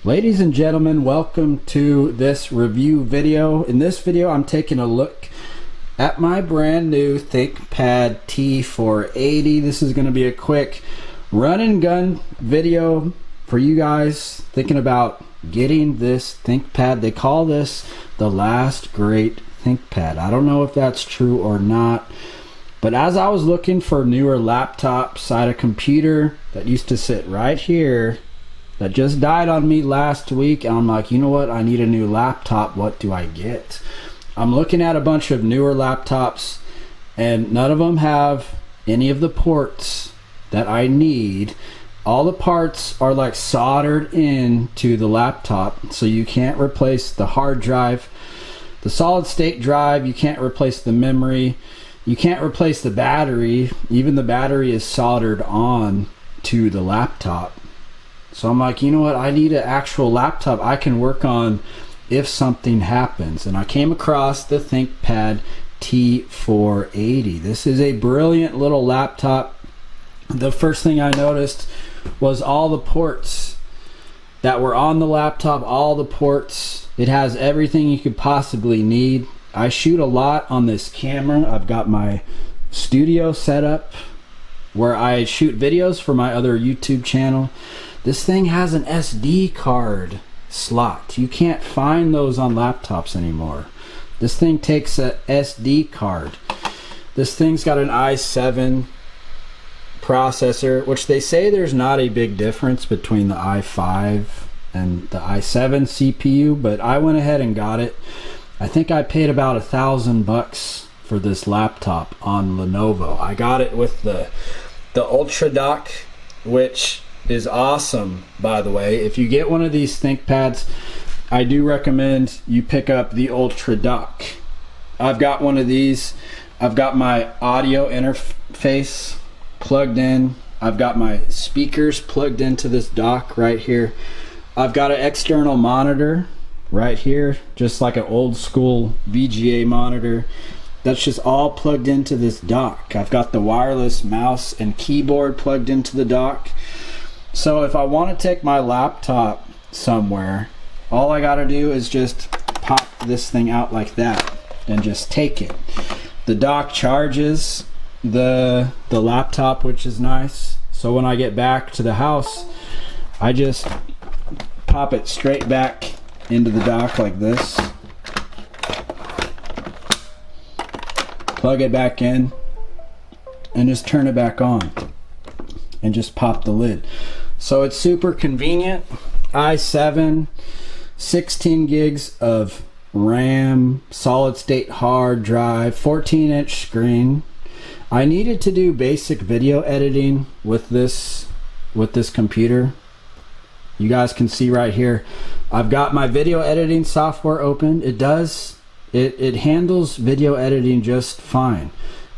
Ladies and gentlemen, welcome to this review video. In this video, I'm taking a look at my brand new ThinkPad T480. This is going to be a quick run and gun video for you guys thinking about getting this ThinkPad. They call this the last great ThinkPad. I don't know if that's true or not, but as I was looking for newer laptops, I had a computer that used to sit right here that just died on me last week, and I'm like, you know what, I need a new laptop. What do I get? I'm looking at a bunch of newer laptops and none of them have any of the ports that I need. All the parts are like soldered into the laptop, so you can't replace the hard drive, the solid state drive, you can't replace the memory, you can't replace the battery. Even the battery is soldered on to the laptop. So I'm like, you know what, I need an actual laptop I can work on if something happens. And I came across the ThinkPad T480. This is a brilliant little laptop. The first thing I noticed was all the ports that were on the laptop, all the ports. It has everything you could possibly need. I shoot a lot on this camera. I've got my studio set up where I shoot videos for my other YouTube channel. This thing has an SD card slot. You can't find those on laptops anymore. This thing takes a SD card. This thing's got an i7 processor, which they say there's not a big difference between the i5 and the i7 CPU, but I went ahead and got it. I think I paid about $1,000 for this laptop on Lenovo. I got it with the Ultra Dock, which is awesome, by the way. If you get one of these ThinkPads, I do recommend you pick up the Ultra Dock. I've got one of these. I've got my audio interface plugged in. I've got my speakers plugged into this dock right here. I've got an external monitor right here, just like an old school VGA monitor. That's just all plugged into this dock. I've got the wireless mouse and keyboard plugged into the dock. So if I want to take my laptop somewhere, all I got to do is just pop this thing out like that and just take it. The dock charges the laptop, which is nice. So when I get back to the house, I just pop it straight back into the dock like this. Plug it back in and just turn it back on and just pop the lid. So it's super convenient. i7, 16 gigs of RAM, solid state hard drive, 14-inch screen. I needed to do basic video editing with this computer. You guys can see right here, I've got my video editing software open. It handles video editing just fine.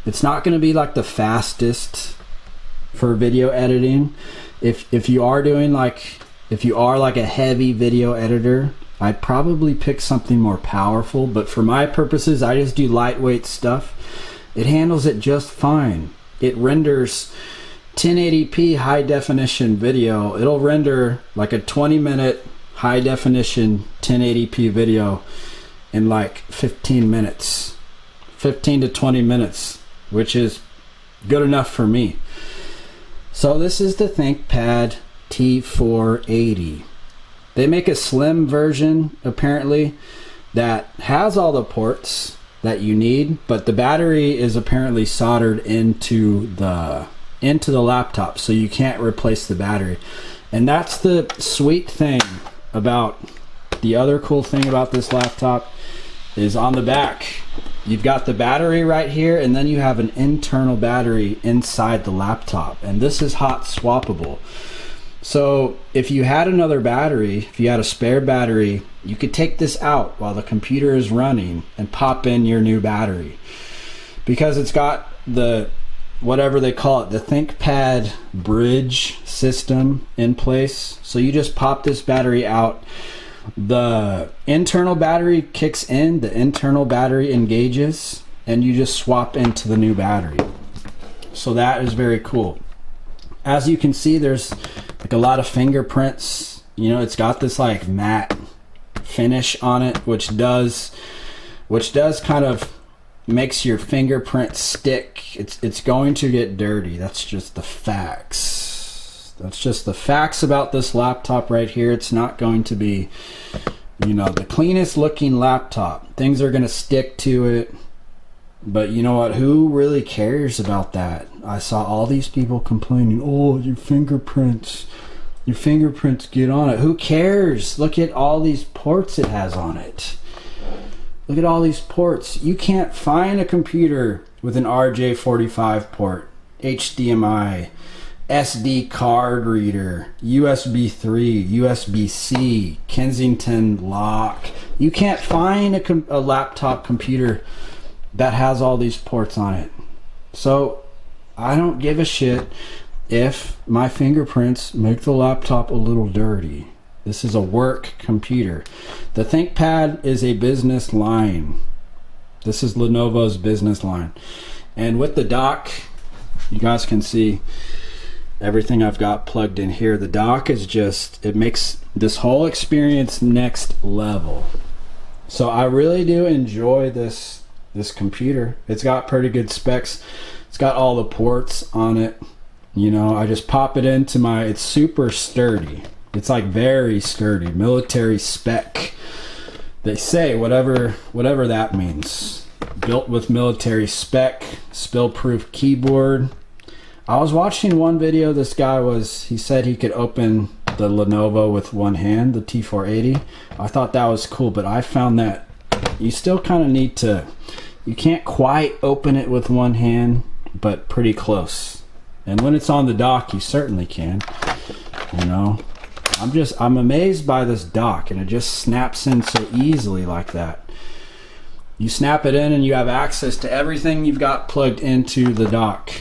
It's not going to be like the fastest for video editing. If you are like a heavy video editor, I'd probably pick something more powerful, but for my purposes, I just do lightweight stuff. It handles it just fine. It renders 1080p high definition video. It'll render like a 20-minute high definition 1080p video in like 15 minutes, 15 to 20 minutes, which is good enough for me. So this is the ThinkPad T480. They make a slim version apparently that has all the ports that you need, but the battery is apparently soldered into the laptop, so you can't replace the battery. And that's the sweet thing about the other cool thing about this laptop is on the back you've got the battery right here, and then you have an internal battery inside the laptop, and this is hot swappable. So if you had another battery, if you had a spare battery, you could take this out while the computer is running and pop in your new battery, because it's got the whatever they call it, the ThinkPad bridge system in place. So you just pop this battery out, the internal battery kicks in, the internal battery engages, and you just swap into the new battery. So that is very cool. As you can see, there's like a lot of fingerprints You know, it's got this like matte finish on it, which does kind of makes your fingerprint stick. It's going to get dirty. That's just the facts. That's just the facts about this laptop right here. It's not going to be, you know, the cleanest looking laptop. Things are going to stick to it. But you know what? Who really cares about that? I saw all these people complaining, oh, your fingerprints get on it. Who cares? Look at all these ports it has on it. Look at all these ports. You can't find a computer with an RJ45 port, HDMI, SD card reader, USB 3, USB-C, Kensington lock. You can't find a laptop computer that has all these ports on it. So I don't give a shit if my fingerprints make the laptop a little dirty. This is a work computer. The ThinkPad is a business line. This is Lenovo's business line. And with the dock, you guys can see everything I've got plugged in here. The dock is just, it makes this whole experience next level. So I really do enjoy this computer. It's got pretty good specs. It's got all the ports on it. You know, I just pop it into it's super sturdy. It's like very sturdy, military spec. They say whatever that means. Built with military spec, spill-proof keyboard. I was watching one video. This guy he said he could open the Lenovo with one hand, the T480. I thought that was cool, but I found that you still kind of need to, you can't quite open it with one hand, but pretty close. And when it's on the dock, you certainly can. You know, I'm amazed by this dock, and it just snaps in so easily like that. You snap it in and you have access to everything you've got plugged into the dock.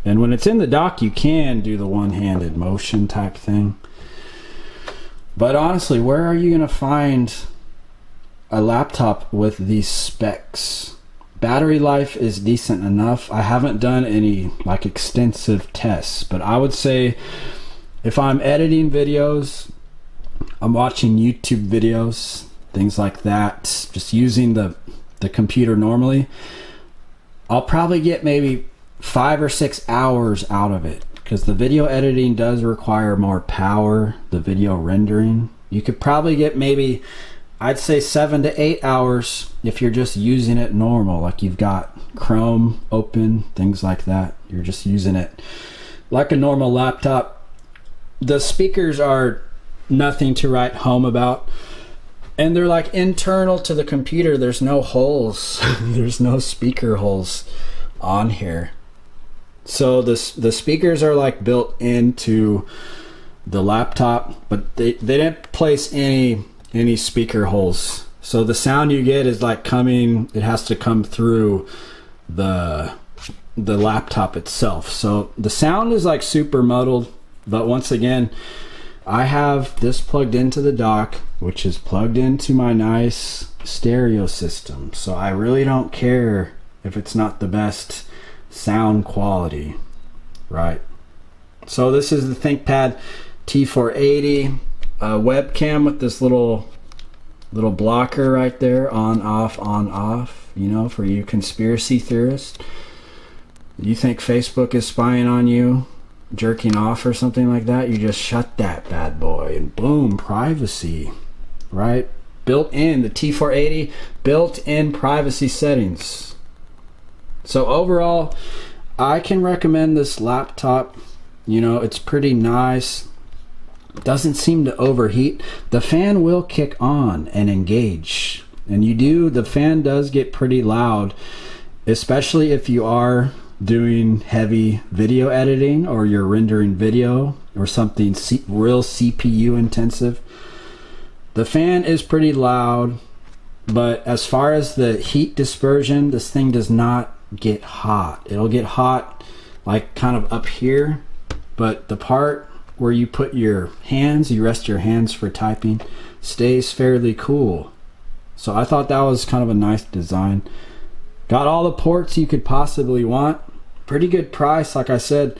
And when it's in the dock, you can do the one-handed motion type thing. But honestly, where are you going to find a laptop with these specs? Battery life is decent enough. I haven't done any like extensive tests, but I would say if I'm editing videos, I'm watching YouTube videos, things like that, just using the computer normally, I'll probably get maybe 5 or 6 hours out of it, because the video editing does require more power, the video rendering. You could probably get maybe, I'd say 7 to 8 hours if you're just using it normal, like you've got Chrome open, things like that. You're just using it like a normal laptop. The speakers are nothing to write home about, and they're like internal to the computer. There's no holes. There's no speaker holes on here. So the speakers are like built into the laptop, but they didn't place any speaker holes. So the sound you get is like it has to come through the laptop itself. So the sound is like super muddled, but once again, I have this plugged into the dock, which is plugged into my nice stereo system. So I really don't care if it's not the best sound quality, right? So this is the ThinkPad T480 webcam with this little blocker right there, on off, you know, for you conspiracy theorists. You think Facebook is spying on you, jerking off or something like that, you just shut that bad boy and boom, privacy, right? Built in, the T480 built-in privacy settings. So overall, I can recommend this laptop. You know, it's pretty nice. Doesn't seem to overheat. The fan will kick on and engage, and the fan does get pretty loud, especially if you are doing heavy video editing or you're rendering video or something real CPU intensive. The fan is pretty loud, but as far as the heat dispersion, this thing does not get hot. It'll get hot like kind of up here, but the part where you put your hands, you rest your hands for typing, stays fairly cool. So I thought that was kind of a nice design. Got all the ports you could possibly want. Pretty good price, like I said.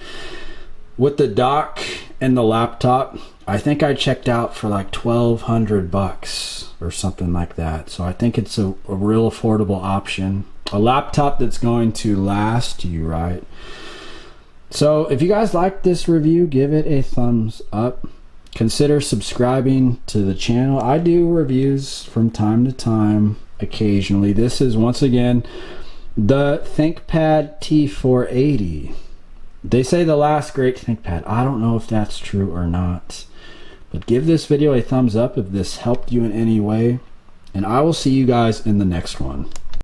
With the dock and the laptop, I think I checked out for like $1,200 or something like that. So I think it's a real affordable option. A laptop that's going to last you, right? So if you guys like this review, give it a thumbs up. Consider subscribing to the channel. I do reviews from time to time, occasionally. This is, once again, the ThinkPad T480. They say the last great ThinkPad. I don't know if that's true or not. But give this video a thumbs up if this helped you in any way. And I will see you guys in the next one.